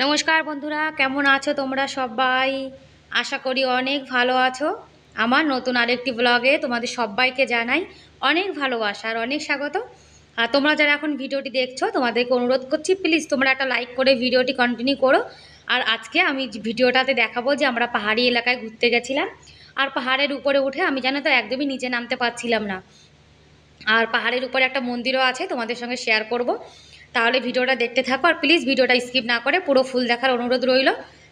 নমস্কার বন্ধুরা, কেমন আছো তোমরা সবাই? আশা করি অনেক ভালো আছো। আমার নতুন আরেকটি ব্লগে তোমাদের সবাইকে জানাই অনেক ভালোবাসা আর অনেক স্বাগত। আর তোমরা যারা এখন ভিডিওটি দেখছো তোমাদেরকে অনুরোধ করছি, প্লিজ তোমরা একটা লাইক করে ভিডিওটি কন্টিনিউ করো। আর আজকে আমি ভিডিওটাতে দেখাবো যে আমরা পাহাড়ি এলাকায় ঘুরতে গেছিলাম। আর পাহাড়ের উপরে উঠে আমি জানো তো একদমই নিচে নামতে পারছিলাম না। আর পাহাড়ের উপরে একটা মন্দিরও আছে, তোমাদের সঙ্গে শেয়ার করব। তাহলে ভিডিওটা দেখতে থাকো আর প্লিজ ভিডিওটা স্কিপ না করে পুরো ফুল দেখার অনুরোধ রইল।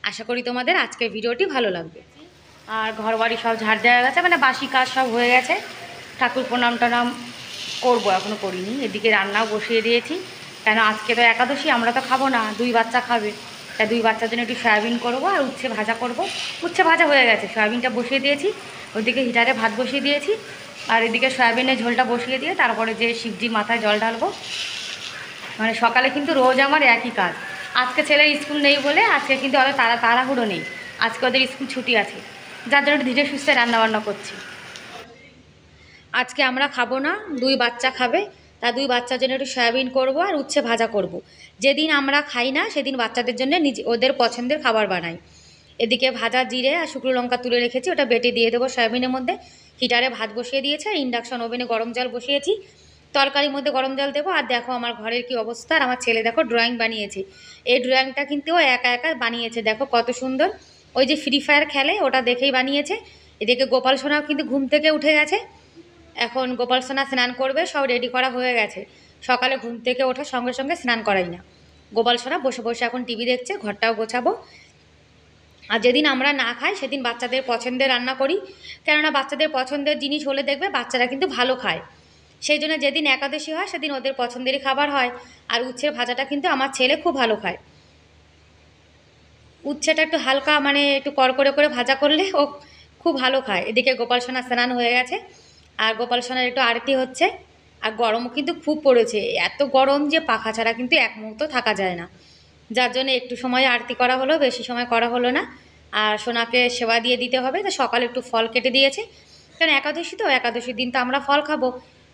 আশা করি তোমাদের আজকের ভিডিওটি ভালো লাগবে। আর ঘরবাড়ি সব ঝাড় দেওয়া গেছে, মানে বাসি কাজ সব হয়ে গেছে। ঠাকুর প্রণাম টনাম করবো, এখনও করিনি। এদিকে রান্নাও বসিয়ে দিয়েছি, কেন আজকে তো একাদশী, আমরা তো খাবো না, দুই বাচ্চা খাবে। তাই দুই বাচ্চার জন্য একটু সয়াবিন করবো আর উচ্ছে ভাজা করব। উচ্ছে ভাজা হয়ে গেছে, সয়াবিনটা বসিয়ে দিয়েছি। ওইদিকে হিটারে ভাত বসিয়ে দিয়েছি। আর এদিকে সয়াবিনের ঝোলটা বসিয়ে দিয়ে তারপরে যে শিবজির মাথায় জল ঢালবো। মানে সকালে কিন্তু রোজ আমার একই কাজ। আজকে ছেলের স্কুল নেই বলে আজকে কিন্তু অত তাড়াহুড়ো নেই। আজকে ওদের স্কুল ছুটি আছে, যার জন্য ধীরে সুস্থে রান্নাবান্না করছি। আজকে আমরা খাবো না, দুই বাচ্চা খাবে। তা দুই বাচ্চার জন্য একটু সয়াবিন করবো আর উচ্ছে ভাজা করব। যেদিন আমরা খাই না সেদিন বাচ্চাদের জন্য ওদের পছন্দের খাবার বানাই। এদিকে ভাজা জিরে আর শুকনো লঙ্কা তুলে রেখেছি, ওটা বেটে দিয়ে দেবো সয়াবিনের মধ্যে। হিটারে ভাত বসিয়ে দিয়েছে আর ইন্ডাকশন ওভেনে গরম জল বসিয়েছি। তরকারির মধ্যে গরম জল দেবো। আর দেখো আমার ঘরের কি অবস্থা। আর আমার ছেলে দেখো ড্রয়িং বানিয়েছে। এই ড্রয়িংটা কিন্তু ও একা একা বানিয়েছে, দেখো কত সুন্দর। ওই যে ফ্রি ফায়ার খেলে ওটা দেখেই বানিয়েছে। এদিকে গোপাল সোনাও কিন্তু ঘুম থেকে উঠে গেছে। এখন গোপাল সোনা স্নান করবে, সব রেডি করা হয়ে গেছে। সকালে ঘুম থেকে ওঠার সঙ্গে সঙ্গে স্নান করাই না। গোপাল সোনা বসে বসে এখন টিভি দেখছে, ঘরটাও গোছাবো। আর যেদিন আমরা না খাই সেদিন বাচ্চাদের পছন্দের রান্না করি, কেননা বাচ্চাদের পছন্দের জিনিস হলে দেখবে বাচ্চারা কিন্তু ভালো খায়। সেই জন্য যেদিন একাদশী হয় সেদিন ওদের পছন্দেরই খাবার হয়। আর উচ্ছের ভাজাটা কিন্তু আমার ছেলে খুব ভালো খায়। উচ্ছেটা একটু হালকা, মানে একটু কড়কড়ে করে ভাজা করলে ও খুব ভালো খায়। এদিকে গোপাল সোনা স্নান হয়ে গেছে আর গোপাল সোনার একটু আরতি হচ্ছে। আর গরমও কিন্তু খুব পড়েছে, এত গরম যে পাখা ছাড়া কিন্তু এক মুহূর্ত থাকা যায় না। যার জন্য একটু সময় আরতি করা হলো, বেশি সময় করা হলো না। আর সোনাকে সেবা দিয়ে দিতে হবে, তো সকালে একটু ফল কেটে দিয়েছে। কারণ একাদশী তো, একাদশীর দিন তো আমরা ফল খাবো।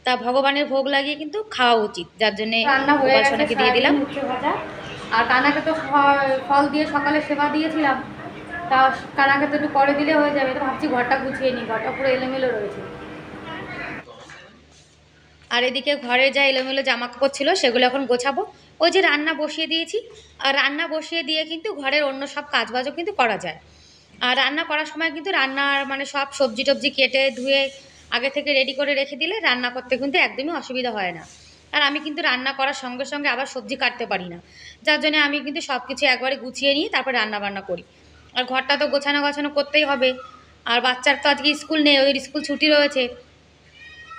তা ভগবানের ভোগ লাগিয়ে কিন্তু খাওয়া উচিত, যার জন্যে গোপাল সোনাকে দিয়ে দিলাম উচ্ছে ভাজা। আর কানাকে তো ফল দিয়ে সকালে সেবা দিয়েছিলাম, তা কানাকে তো একটু পরে দিলে হয়ে যাবে। তো ভাবছি ঘরটা গুছিয়ে নিই, ঘরটা পুরো এলোমেলো রয়েছে। আর এদিকে ঘরে যা এলোমেলো জামা কাপড় ছিল সেগুলো এখন গোছাবো। ওই যে রান্না বসিয়ে দিয়েছি, আর রান্না বসিয়ে দিয়ে কিন্তু ঘরের অন্য সব কাজবাজও কিন্তু করা যায়। আর রান্না করার সময় কিন্তু রান্নার মানে সব সবজি টবজি কেটে ধুয়ে আগে থেকে রেডি করে রেখে দিলে রান্না করতে কিন্তু একদমই অসুবিধা হয় না। আর আমি কিন্তু রান্না করার সঙ্গে সঙ্গে আবার সবজি কাটতে পারি না, যার জন্য আমি কিন্তু সব কিছু একবারে গুছিয়ে নিয়ে তারপর রান্না বান্না করি। আর ঘরটা তো গোছানো গাছানো করতেই হবে। আর বাচ্চার তো আজকে স্কুল নেই, ওদের স্কুল ছুটি রয়েছে।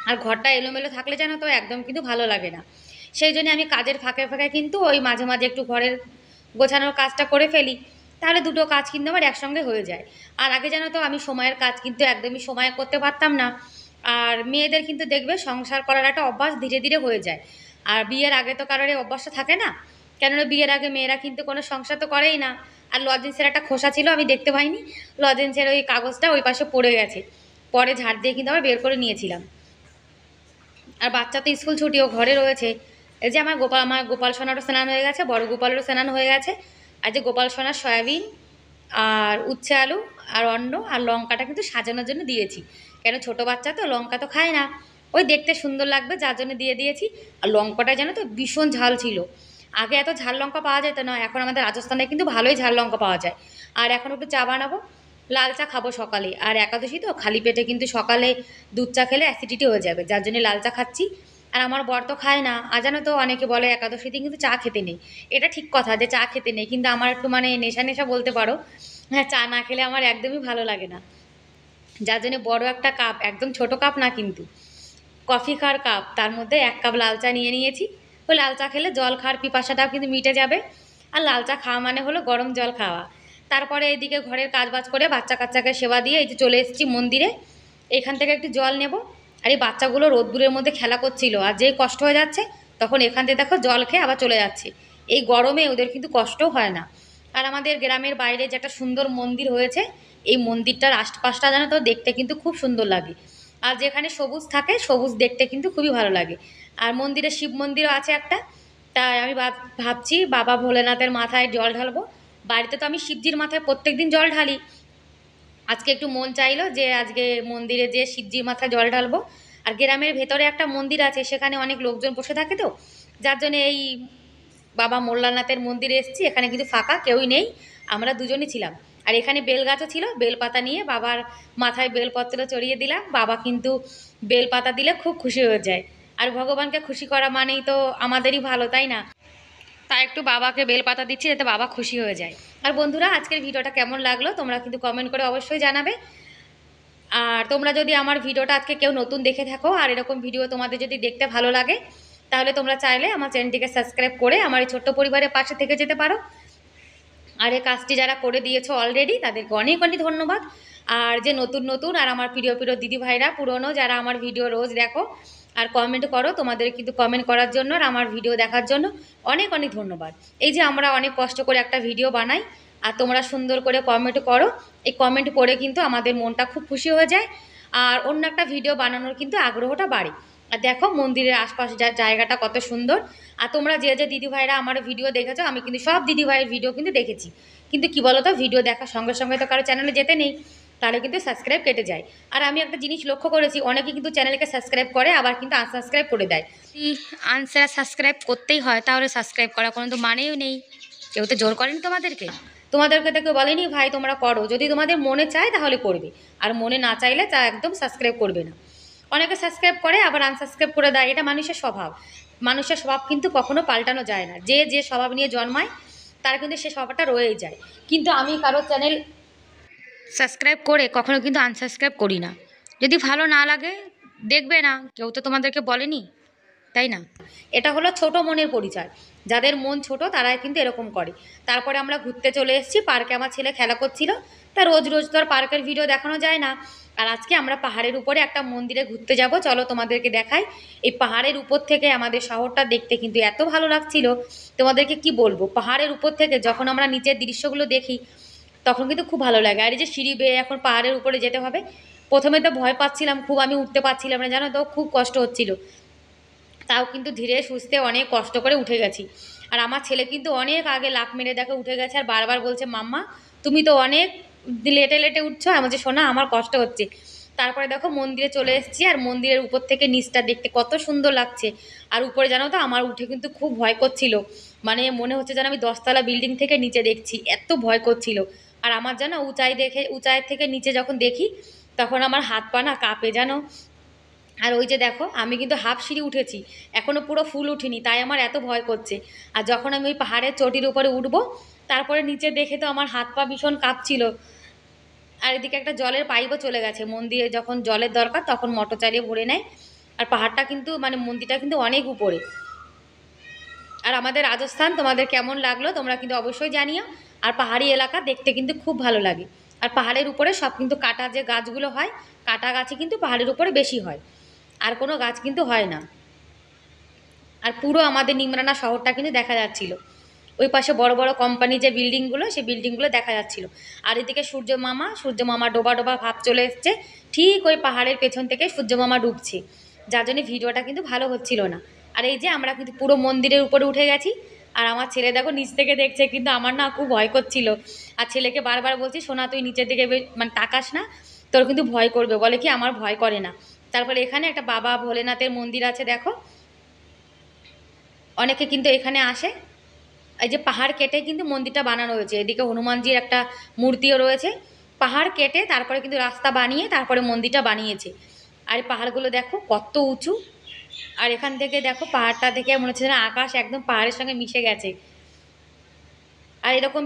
আর ঘরটা এলোমেলো থাকলে জানো তো একদম কিন্তু ভালো লাগে না। সেই জন্য আমি কাজের ফাঁকে ফাঁকে কিন্তু ওই মাঝে মাঝে একটু ঘরের গোছানোর কাজটা করে ফেলি। তাহলে দুটো কাজ কিন্তু আমার একসঙ্গে হয়ে যায়। আর আগে জানো তো আমি সময়ের কাজ কিন্তু একদমই সময়ে করতে পারতাম না। আর মেয়েদের কিন্তু দেখবে সংসার করার একটা অভ্যাস ধীরে ধীরে হয়ে যায়। আর বিয়ের আগে তো কারোর এই অভ্যাসটা থাকে না। কেননা বিয়ের আগে মেয়েরা কিন্তু কোনো সংসার তো করেই না। আর লজেন্সের একটা খোসা ছিল, আমি দেখতে পাইনি। লজেন্সের ওই কাগজটা ওই পাশে পড়ে গেছে, পরে ঝাড় দিয়ে কিন্তু আবার বের করে নিয়েছিলাম। আর বাচ্চা তো স্কুল ছুটিও ঘরে রয়েছে। এই যে আমার গোপাল সোনারও স্নান হয়ে গেছে, বড় গোপালেরও স্নান হয়ে গেছে। আর যে গোপাল সোনার সয়াবিন আর উচ্ছে আলু আর অন্ন আর লঙ্কাটা কিন্তু সাজানোর জন্য দিয়েছি। কেন ছোট বাচ্চা তো লঙ্কা তো খায় না, ওই দেখতে সুন্দর লাগবে যার জন্য দিয়ে দিয়েছি। আর লঙ্কাটা জানো তো ভীষণ ঝাল ছিল। আগে এত ঝাল লঙ্কা পাওয়া যেত না, এখন আমাদের রাজস্থানে কিন্তু ভালোই ঝাল লঙ্কা পাওয়া যায়। আর এখন একটু চা বানাবো, লাল চা খাবো সকালে। আর একাদশী তো খালি পেটে কিন্তু সকালে দুধ চা খেলে অ্যাসিডিটি হয়ে যাবে, যার জন্য লাল চা খাচ্ছি। আর আমার বর তো খায় না। আর জানো তো অনেকে বলে একাদশী দিন কিন্তু চা খেতে নেই। এটা ঠিক কথা যে চা খেতে নেই, কিন্তু আমার একটু মানে নেশা নেশা বলতে পারো। হ্যাঁ, চা না খেলে আমার একদমই ভালো লাগে না। যার জন্য বড় একটা কাপ, একদম ছোট কাপ না কিন্তু, কফি খাওয়ার কাপ, তার মধ্যে এক কাপ লাল চা নিয়ে নিয়েছি। ওই লাল চা খেলে জল খাওয়ার পিপাসাটাও কিন্তু মিটে যাবে। আর লাল চা খাওয়া মানে হলো গরম জল খাওয়া। তারপরে এইদিকে ঘরের কাজবাজ করে বাচ্চা কাচ্চাকে সেবা দিয়ে এই যে চলে এসেছি মন্দিরে। এখান থেকে একটু জল নেব। আর এই বাচ্চাগুলো রোদ্দুরের মধ্যে খেলা করছিল, আর যেই কষ্ট হয়ে যাচ্ছে তখন এখান থেকে দেখো জল খেয়ে আবার চলে যাচ্ছে। এই গরমে ওদের কিন্তু কষ্টও হয় না। আর আমাদের গ্রামের বাইরে যে একটা সুন্দর মন্দির হয়েছে, এই মন্দিরটার আশপাশটা জানো তো দেখতে কিন্তু খুব সুন্দর লাগে। আর যেখানে সবুজ থাকে সবুজ দেখতে কিন্তু খুবই ভালো লাগে। আর মন্দিরে শিব মন্দিরও আছে একটা। তাই আমি ভাবছি বাবা ভোলেনাথের মাথায় জল ঢালবো। বাড়িতে তো আমি শিবজির মাথায় প্রত্যেকদিন জল ঢালি। আজকে একটু মন চাইলো যে আজকে মন্দিরে যেয়ে শিবজির মাথায় জল ঢালবো। আর গ্রামের ভেতরে একটা মন্দির আছে, সেখানে অনেক লোকজন বসে থাকে তো, যার জন্য এই বাবা মোল্লানাথের মন্দিরে এসেছি। এখানে কিন্তু ফাঁকা, কেউই নেই, আমরা দুজনই ছিলাম। আর এখানে বেল গাছও ছিল, বেলপাতা নিয়ে বাবার মাথায় বেলপত্র চড়িয়ে দিলাম। বাবা কিন্তু বেলপাতা দিলে খুব খুশি হয়ে যায়। আর ভগবানকে খুশি করা মানেই তো আমাদেরই ভালো, তাই না? তাই একটু বাবাকে বেলপাতা দিচ্ছি যাতে বাবা খুশি হয়ে যায়। আর বন্ধুরা, আজকের ভিডিওটা কেমন লাগলো তোমরা কিন্তু কমেন্ট করে অবশ্যই জানাবে। আর তোমরা যদি আমার ভিডিওটা আজকে কেউ নতুন দেখে থাকো আর এরকম ভিডিও তোমাদের যদি দেখতে ভালো লাগে, তাহলে তোমরা চাইলে আমার চ্যানেলটিকে সাবস্ক্রাইব করে আমার এই ছোট্ট পরিবারের পাশে থেকে যেতে পারো। আর এই কাজটি যারা করে দিয়েছো অলরেডি, তাদেরকে অনেক অনেক ধন্যবাদ। আর যে নতুন নতুন আর আমার প্রিয় প্রিয় দিদি ভাইরা পুরনো যারা আমার ভিডিও রোজ দেখো আর কমেন্ট করো, তোমাদের কিন্তু কমেন্ট করার জন্য আর আমার ভিডিও দেখার জন্য অনেক অনেক ধন্যবাদ। এই যে আমরা অনেক কষ্ট করে একটা ভিডিও বানাই আর তোমরা সুন্দর করে কমেন্ট করো, এই কমেন্ট করে কিন্তু আমাদের মনটা খুব খুশি হয়ে যায় আর অন্য একটা ভিডিও বানানোর কিন্তু আগ্রহটা বাড়ে। আর দেখো মন্দিরের আশপাশে জায়গাটা কত সুন্দর। আর তোমরা যে যে দিদিভাইরা আমার ভিডিও দেখেছো, আমি কিন্তু সব দিদিভাইয়ের ভিডিও কিন্তু দেখেছি, কিন্তু কি বলো তো, ভিডিও দেখার সঙ্গে সঙ্গে তো কারো চ্যানেলে যেতে নেই, তাহলে কিন্তু সাবস্ক্রাইব কেটে যায়। আর আমি একটা জিনিস লক্ষ্য করেছি, অনেকে কিন্তু চ্যানেলকে সাবস্ক্রাইব করে আবার কিন্তু আনসাবস্ক্রাইব করে দেয়। আনসার সাবস্ক্রাইব করতেই হয়, তাহলে সাবস্ক্রাইব করার কোনো তো মানেও নেই। কেউ তো জোর করেনি তোমাদেরকে, তোমাদেরকে তো কেউ বলেনি ভাই তোমরা করো। যদি তোমাদের মনে চায় তাহলে করবে, আর মনে না চাইলে তা একদম সাবস্ক্রাইব করবে না। অনেকে সাবস্ক্রাইব করে আবার আনসাবস্ক্রাইব করে দেয়, এটা মানুষের স্বভাব। মানুষের স্বভাব কিন্তু কখনো পাল্টানো যায় না, যে যে স্বভাব নিয়ে জন্মায় তার কিন্তু সে স্বভাবটা রয়েই যায়। কিন্তু আমি কারো চ্যানেল সাবস্ক্রাইব করে কখনো কিন্তু আনসাবস্ক্রাইব করি না। যদি ভালো না লাগে দেখবে না, কেউ তো তোমাদেরকে বলেনি, তাই না? এটা হলো ছোট মনের পরিচয়, যাদের মন ছোট তারাই কিন্তু এরকম করে। তারপরে আমরা ঘুরতে চলে এসেছি পার্কে, আমার ছেলে খেলা করছিল, তা রোজ রোজ তো আর পার্কের ভিডিও দেখানো যায় না। আর আজকে আমরা পাহাড়ের উপরে একটা মন্দিরে ঘুরতে যাব, চলো তোমাদেরকে দেখাই। এই পাহাড়ের উপর থেকে আমাদের শহরটা দেখতে কিন্তু এত ভালো লাগছিল, তোমাদেরকে কি বলবো। পাহাড়ের উপর থেকে যখন আমরা নিচের দৃশ্যগুলো দেখি তখন কিন্তু খুব ভালো লাগে। আর এই যে সিঁড়ি বেয়ে এখন পাহাড়ের উপরে যেতে হবে, প্রথমে তো ভয় পাচ্ছিলাম খুব, আমি উঠতে পারছিলাম না, জানো তো, খুব কষ্ট হচ্ছিল। তাও কিন্তু ধীরে সুস্থে অনেক কষ্ট করে উঠে গেছি। আর আমার ছেলে কিন্তু অনেক আগে লাফ মেরে দেখে উঠে গেছে, আর বারবার বলছে মাম্মা তুমি তো অনেক লেটে লেটে উঠছো। আমি বলছি শোনা আমার কষ্ট হচ্ছে। তারপরে দেখো মন্দিরে চলে এসেছি, আর মন্দিরের উপর থেকে নিচটা দেখতে কত সুন্দর লাগছে। আর উপরে জানো তো আমার উঠে কিন্তু খুব ভয় করছিল, মানে মনে হচ্ছে যেন আমি 10তলা বিল্ডিং থেকে নিচে দেখছি, এত ভয় করছিল। আর আমার জানো উঁচাইয়ের থেকে নিচে যখন দেখি তখন আমার হাত পা না কাঁপে জানো। আর ওই যে দেখো আমি কিন্তু হাফ সিঁড়ি উঠেছি, এখনও পুরো ফুল উঠিনি, তাই আমার এত ভয় করছে। আর যখন আমি ওই পাহাড়ের চটির উপরে উঠবো, তারপরে নিচে দেখে তো আমার হাত পা ভীষণ কাঁপছিল। আর এদিকে একটা জলের পাইপও চলে গেছে, মন্দিরে যখন জলের দরকার তখন মোটর চালিয়ে ভরে নেয়। আর পাহাড়টা কিন্তু মানে মন্দিরটা কিন্তু অনেক উপরে। আর আমাদের রাজস্থান তোমাদের কেমন লাগলো তোমরা কিন্তু অবশ্যই জানিও। আর পাহাড়ি এলাকা দেখতে কিন্তু খুব ভালো লাগে। আর পাহাড়ের উপরে সব কিন্তু কাটা যে গাছগুলো হয়, কাটা গাছই কিন্তু পাহাড়ের উপরে বেশি হয়, আর কোনো গাছ কিন্তু হয় না। আর পুরো আমাদের নিমরানা শহরটা কিন্তু দেখা যাচ্ছিল, ওই পাশে বড় বড় কোম্পানি যে বিল্ডিংগুলো, সেই বিল্ডিংগুলো দেখা যাচ্ছিল। আর এদিকে সূর্য মামা ডোবা ডোবা ভাব চলে এসছে, ঠিক ওই পাহাড়ের পেছন থেকে সূর্য মামা ডুবছে, যার জন্য ভিডিওটা কিন্তু ভালো হচ্ছিল না। আর এই যে আমরা কিন্তু পুরো মন্দিরের উপরে উঠে গেছি, আর আমার ছেলে দেখো নিচ থেকে দেখছে, কিন্তু আমার না খুব ভয় করছিল। আর ছেলেকে বারবার বলছি সোনা তুই নিচের দিকে মানে তাকাস না, তোর কিন্তু ভয় করবে, বলে কি আমার ভয় করে না। তারপরে এখানে একটা বাবা ভোলেনাথের মন্দির আছে দেখো, অনেকে কিন্তু এখানে আসে। এই যে পাহাড় কেটে কিন্তু মন্দিরটা বানানো হয়েছে, এদিকে হনুমানজির একটা মূর্তিও রয়েছে। পাহাড় কেটে তারপরে কিন্তু রাস্তা বানিয়ে তারপরে মন্দিরটা বানিয়েছে। আর এই পাহাড়গুলো দেখো কত উঁচু, আর এখান থেকে দেখো পাহাড়টা থেকে মনে হচ্ছে যেন আকাশ একদম পাহাড়ের সঙ্গে মিশে গেছে। আর এরকম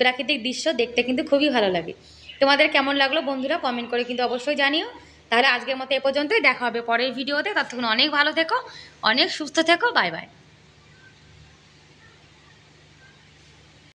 প্রাকৃতিক দৃশ্য দেখতে কিন্তু খুবই ভালো লাগে। তোমাদের কেমন লাগলো বন্ধুরা কমেন্ট করে কিন্তু অবশ্যই জানিও। তাহলে আজকের মতো এ পর্যন্তই, দেখা হবে পরের ভিডিওতে, ততক্ষণ অনেক ভালো থেকো, অনেক সুস্থ থেকো, বাই বাই।